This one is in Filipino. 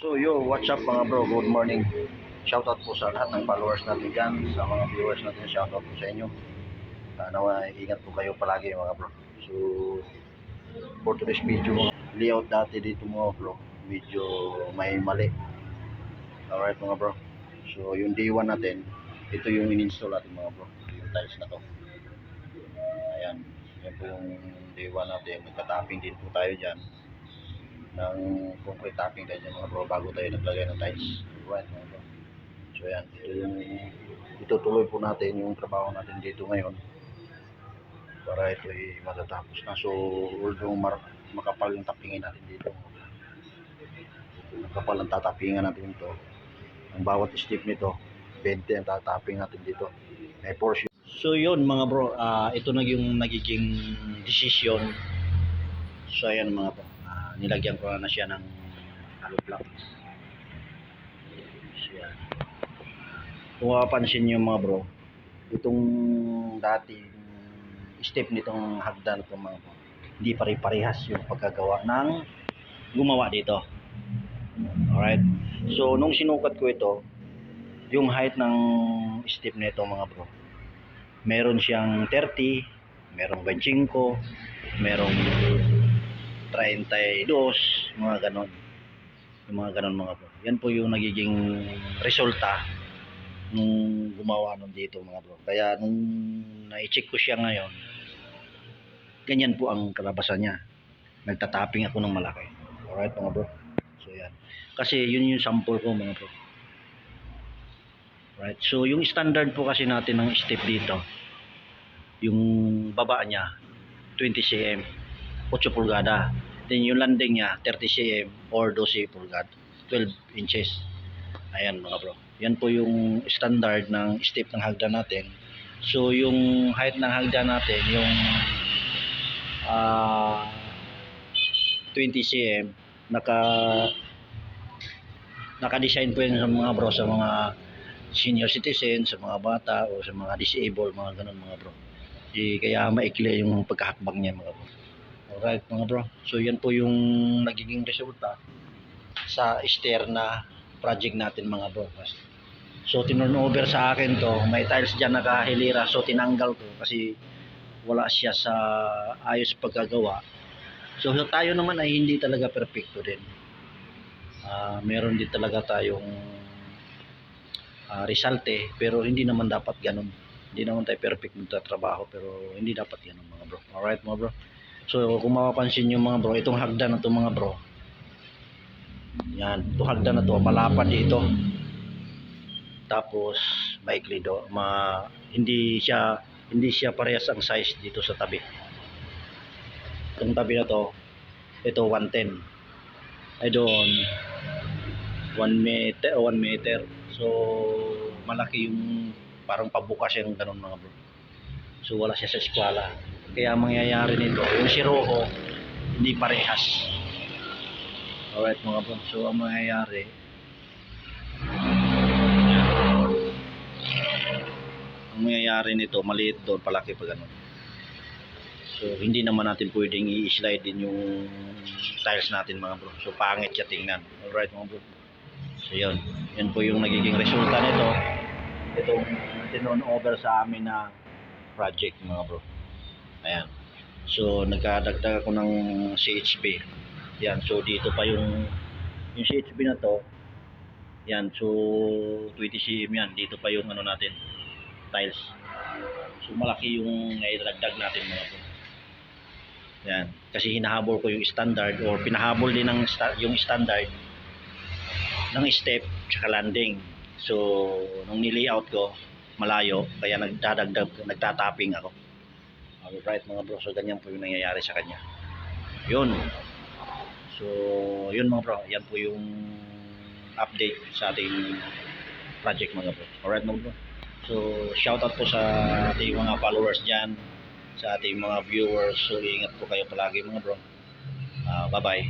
So yo, what's up mga bro? Good morning. Shoutout po sa lahat ng followers natin dyan, sa mga viewers natin, shoutout po sa inyo. Nawa, ingat po kayo palagi mga bro. So, for today's video, layout dati dito mga bro, medyo may mali. Alright mga bro. So, yung day 1 natin, ito yung in-install natin mga bro, yung tiles na to. Ayan, yan po yung day 1 natin. Nagka-tapping din po tayo dyan ng concrete tapping tayo dyan mga bro bago tayo naglagay ng tiles. Right mga bro. So yan, ito yung itutuloy po natin yung trabaho natin dito ngayon para ito ay matatapos na. So although makapal yung tappingin natin dito, makapal ang tatapingan natin ito, ang bawat step nito 20 ang tatapping natin dito, may portion. So yun mga bro, ito na yung nagiging decision. So ayan mga bro, nilagyan ko na siya ng hollow block. So yan, kung mapapansin nyo mga bro, itong dati step nitong hagdan ko mga bro, hindi pare-parehas yung pagkagawa ng gumawa dito. Alright, so nung sinukat ko ito, yung height ng step nito mga bro, meron siyang 30, merong 25, merong 32, mga ganon. Yung mga ganon mga bro. Yan po yung nagiging resulta nung gumawa nun dito mga bro. Kaya nung na-check ko siya ngayon, ganyan po ang kalabasan niya. Nagtatapping ako ng malaki. Alright mga bro. So yan. Kasi yun yung sample ko mga bro. Right. So yung standard po kasi natin ng step dito, yung baba niya 20 cm, 8 pulgada. Then yung landing niya 30 cm or 12 pulgada, 12 inches. Ayan mga bro. Yan po yung standard ng step ng hagdan natin. So yung height ng hagdan natin, yung 20 cm, naka-design po yun sa mga bro, sa mga senior citizen, sa mga bata o sa mga disabled, mga ganun mga bro. Kaya maikli yung pagkahakbang niya mga bro. Alright mga bro. So yan po yung nagiging resulta sa stair na project natin mga bro. So tinurn over sa akin to, may tiles dyan nakahilira, so tinanggal ko kasi wala siya sa ayos pagkagawa. So tayo naman ay hindi talaga perfecto din. Meron din talaga tayong resulte, pero hindi naman dapat ganun. Hindi naman tayo perfect magtatrabaho, pero hindi dapat ganun mga bro. Alright mga bro. So kung mapapansin nyo mga bro, itong hagdan na to mga bro, yan, itong hagdan na to malapad dito, tapos maikli do, hindi siya parehas ang size dito sa tabi. Itong tabi na to, ito 110, ay doon 1 meter. So malaki yung parang pabukas yung ganun mga bro. So wala siya sa eskwela. Kaya mangyayari nito, yung siroho hindi parehas. Alright mga bro. So ang mangyayari nito, maliit doon, palaki pa ganun. So hindi naman natin pwedeng i-slide din yung tiles natin mga bro. So pangit siya tingnan. Alright mga bro. So yun, yan po yung nagiging resulta nito. Itong tinon over sa amin na project mga bro. Ayan. So nagkadagdag ako ng CHB. Yan, so dito pa yung CHB na to. Yan, so 20 cm yan. Dito pa yung ano natin, tiles. So malaki yung naidagdag natin mga bro. Yan, kasi hinahabol ko yung standard, or pinahabol din ng yung standard ng step tsaka landing. So nung nilayout ko malayo, kaya nagtatapping ako. Alright mga bro, so ganyan po yung nangyayari sa kanya. Yun. So yun mga bro, yan po yung update sa ating project mga bro. Alright mga bro. So shoutout po sa ating mga followers dyan, sa ating mga viewers. So ingat po kayo palagi mga bro. Bye bye.